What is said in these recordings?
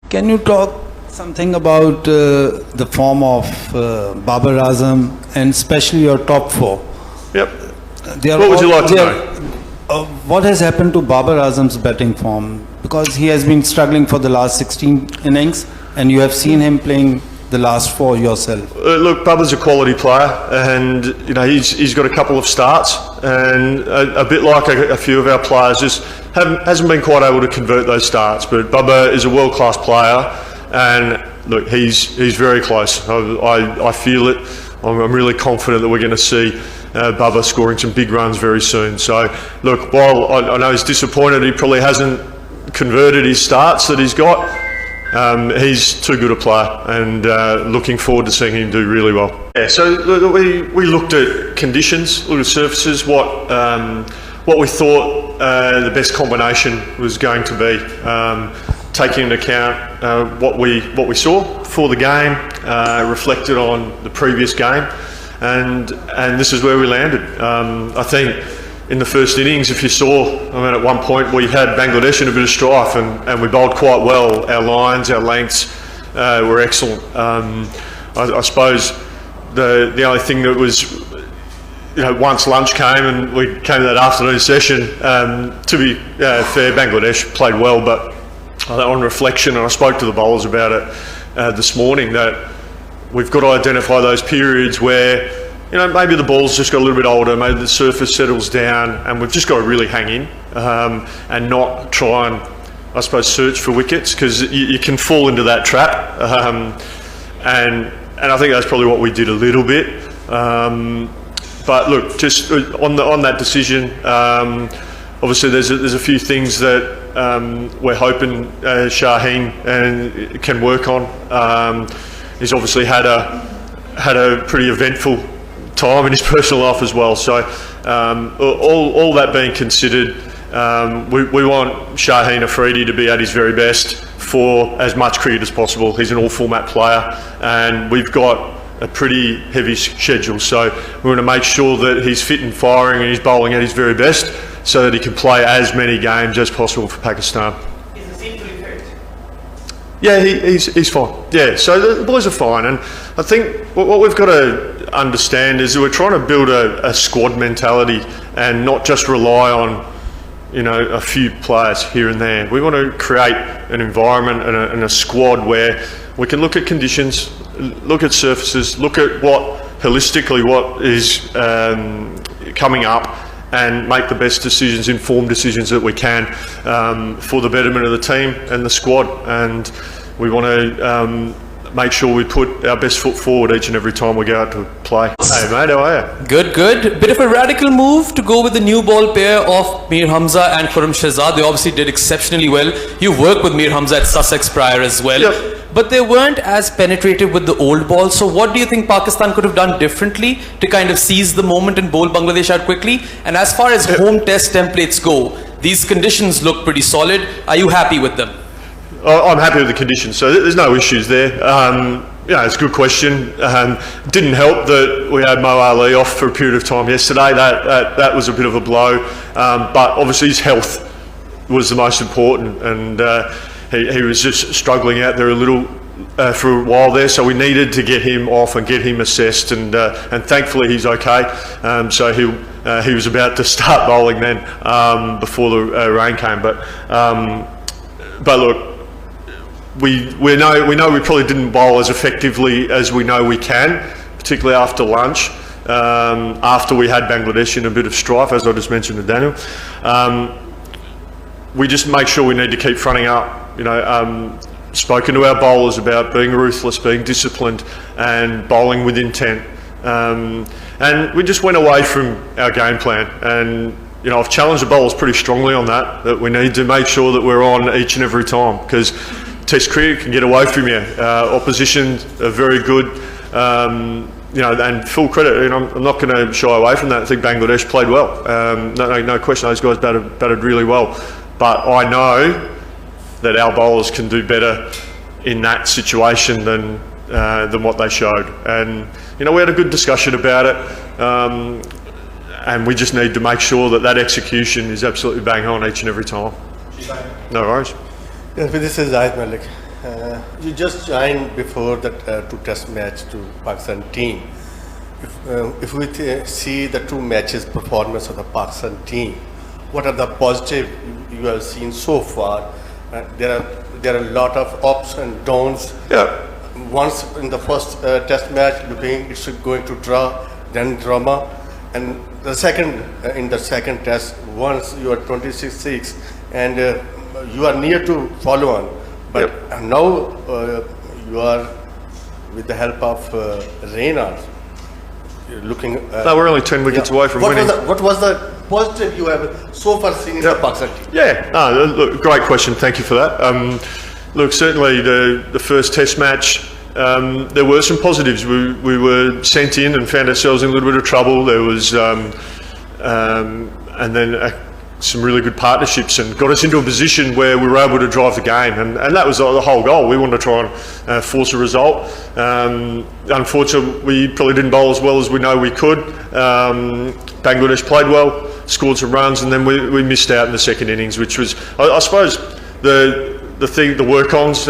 Can you talk something about the form of Babar Azam and especially your top four? Yep. What would you like to know? What has happened to Babar Azam's batting form? Because he has been struggling for the last 16 innings and you have seen him playing the last 4 yourself. Look, Babar's a quality player, and he's got a couple of starts, and a bit like a few of our players, just hasn't been quite able to convert those starts. But Babar is a world-class player, and look, he's very close. I feel it. I'm really confident that we're going to see Babar scoring some big runs very soon. So, look, while I know he's disappointed, he probably hasn't converted his starts that he's got. He's too good a player, and looking forward to seeing him do really well. Yeah, so we looked at conditions, looked at surfaces, what we thought the best combination was going to be, taking into account what we saw for the game, reflected on the previous game, and this is where we landed. I think in the first innings, if you saw, at one point we had Bangladesh in a bit of strife, and we bowled quite well. Our lines, our lengths were excellent. I suppose the only thing that was, once lunch came and we came to that afternoon session, to be fair, Bangladesh played well, but on reflection, and I spoke to the bowlers about it this morning, that we've got to identify those periods where maybe the ball's just got a little bit older, maybe the surface settles down, and we've just got to really hang in and not try and, I suppose, search for wickets, because you can fall into that trap. And I think that's probably what we did a little bit. But look, just on that decision, obviously there's a few things that we're hoping Shaheen can work on. He's obviously had a pretty eventful time in his personal life as well. So all that being considered, we want Shaheen Afridi to be at his very best for as much cricket as possible. He's an all-format player, and we've got a pretty heavy schedule. So we want to make sure that he's fit and firing and he's bowling at his very best, so that he can play as many games as possible for Pakistan. Is the seam fully fit? Yeah, he's fine. Yeah, so the boys are fine, and I think what we've got to understand is that we're trying to build a squad mentality and not just rely on a few players here and there. We want to create an environment and a squad where we can look at conditions, look at surfaces, look at what is coming up, and make the best decisions, informed decisions that we can for the betterment of the team and the squad. And we want to make sure we put our best foot forward each and every time we go out to play. Hey mate, how are you? Good. Bit of a radical move to go with the new ball pair of Mir Hamza and Khurram Shahzad. They obviously did exceptionally well. You worked with Mir Hamza at Sussex prior as well. Yep. But they weren't as penetrative with the old ball. So what do you think Pakistan could have done differently to kind of seize the moment and bowl Bangladesh out quickly? And as far as home test templates go, these conditions look pretty solid. Are you happy with them? I'm happy with the conditions, so there's no issues there. It's a good question. Didn't help that we had Mo Ali off for a period of time yesterday. That was a bit of a blow, but obviously his health was the most important, and he was just struggling out there a little for a while there, so we needed to get him off and get him assessed, and thankfully he's okay. So he was about to start bowling then before the rain came, but look, we know we probably didn't bowl as effectively as we know we can, particularly after lunch, after we had Bangladesh in a bit of strife, as I just mentioned to Daniel. We just make sure we need to keep fronting up. Spoken to our bowlers about being ruthless, being disciplined, and bowling with intent. And we just went away from our game plan. And I've challenged the bowlers pretty strongly on that we need to make sure that we're on each and every time, because Test cricket can get away from you. Opposition are very good, and full credit. I'm not going to shy away from that. I think Bangladesh played well. No question, those guys batted really well. But I know that our bowlers can do better in that situation than what they showed. And we had a good discussion about it. And we just need to make sure that execution is absolutely bang on each and every time. No worries. Yes, this is Zahid Malik. You just joined before that two test match to Pakistan team. If we see the two matches performance of the Pakistan team, what are the positive you have seen so far? There are a lot of ups and downs. Yeah. Once in the first test match, looking it's going to draw, then drama, and the second in the second test, once you are 26-6 and you are near to follow on, but now you are with the help of Reynolds. You're looking. No, we're only 10 wickets away from winning. What was the positive you have so far seen in the Pakistan team? Yeah, no, look, great question. Thank you for that. Look, certainly the first test match, there were some positives. We were sent in and found ourselves in a little bit of trouble. There was, and then some really good partnerships and got us into a position where we were able to drive the game. And that was the whole goal. We wanted to try and force a result. Unfortunately, we probably didn't bowl as well as we know we could. Bangladesh played well, scored some runs, and then we missed out in the second innings, which was, I suppose, the work-ons.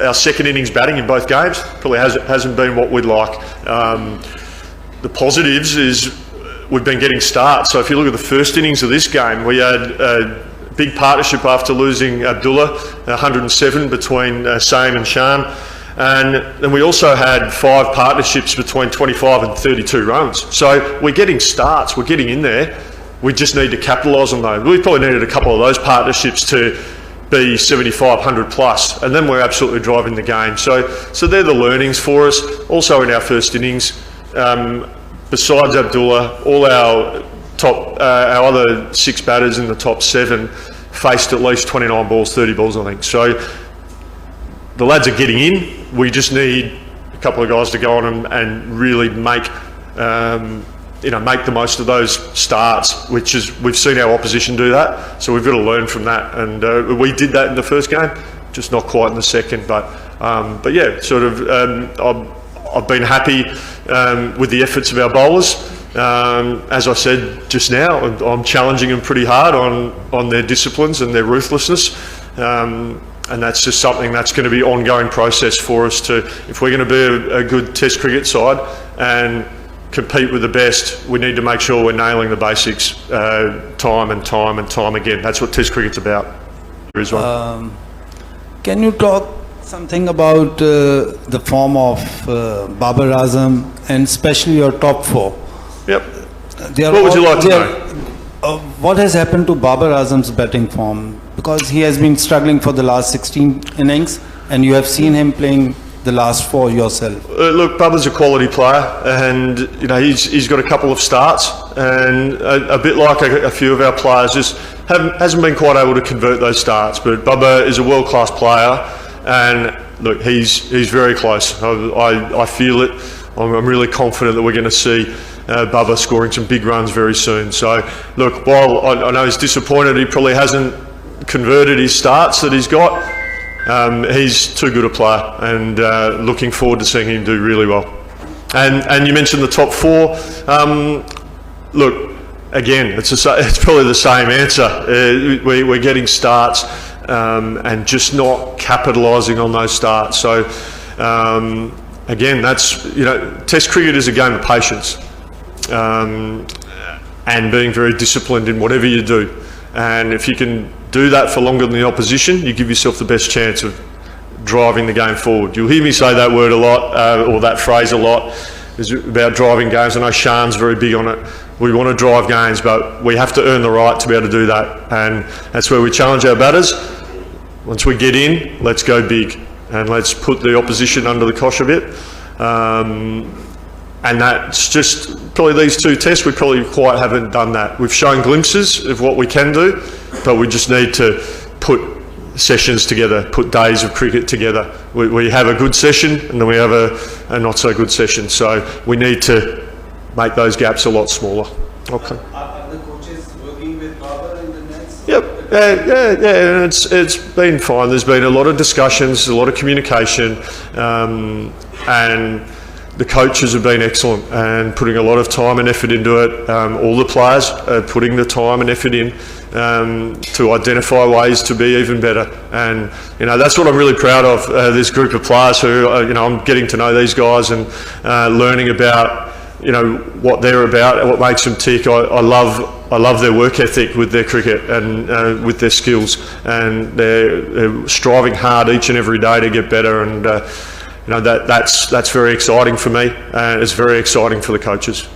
Our second innings batting in both games probably hasn't been what we'd like. The positives is we've been getting starts. So if you look at the first innings of this game, we had a big partnership after losing Abdullah, 107 between Sain and Shan. And then we also had 5 partnerships between 25 and 32 runs. So we're getting starts, we're getting in there. We just need to capitalise on those. We probably needed a couple of those partnerships to be 75, 100 plus, and then we're absolutely driving the game. So they're the learnings for us. Also in our first innings, besides Abdullah, all our other 6 batters in the top 7 faced at least 29 balls, 30 balls, I think. So the lads are getting in. We just need a couple of guys to go on and really make the most of those starts, which is, we've seen our opposition do that, so we've got to learn from that. And we did that in the first game, just not quite in the second. But yeah, sort of. I've been happy with the efforts of our bowlers. As I said just now, I'm challenging them pretty hard on their disciplines and their ruthlessness. And that's just something that's going to be an ongoing process for us to, if we're going to be a good Test cricket side and compete with the best, we need to make sure we're nailing the basics time and time again. That's what Test cricket's about. Can you talk something about the form of Babar Azam and especially your top 4? Yep. What would you like to know? What has happened to Babar Azam's batting form? Because he has been struggling for the last 16 innings, and you have seen him playing the last 4 yourself. Look, Babar's a quality player, and he's got a couple of starts, and a bit like a few of our players, just hasn't been quite able to convert those starts. But Babar is a world-class player, and look, he's very close. I feel it. I'm really confident that we're going to see Babar scoring some big runs very soon. So, look, while I know he's disappointed, he probably hasn't converted his starts that he's got. He's too good a player, and looking forward to seeing him do really well. And you mentioned the top 4. Look, again, it's probably the same answer. We're getting starts and just not capitalising on those starts. So again, that's Test cricket is a game of patience and being very disciplined in whatever you do. And if you can do that for longer than the opposition, you give yourself the best chance of driving the game forward. You'll hear me say that word a lot, or that phrase a lot, is about driving games. I know Shan's very big on it. We want to drive games, but we have to earn the right to be able to do that. And that's where we challenge our batters. Once we get in, let's go big, and let's put the opposition under the cosh a bit. And that's just probably these 2 tests, we probably quite haven't done that. We've shown glimpses of what we can do, but we just need to put sessions together, put days of cricket together. We have a good session, and then we have a not so good session. So we need to make those gaps a lot smaller. Okay. Are the coaches working with Babar in the nets? Yep. Yeah. It's been fine. There's been a lot of discussions, a lot of communication, and the coaches have been excellent and putting a lot of time and effort into it. All the players are putting the time and effort in. to identify ways to be even better. And that's what I'm really proud of. This group of players who I'm getting to know these guys and learning about what they're about, what makes them tick. I love their work ethic with their cricket and with their skills, and they're striving hard each and every day to get better. And that's very exciting for me, and it's very exciting for the coaches.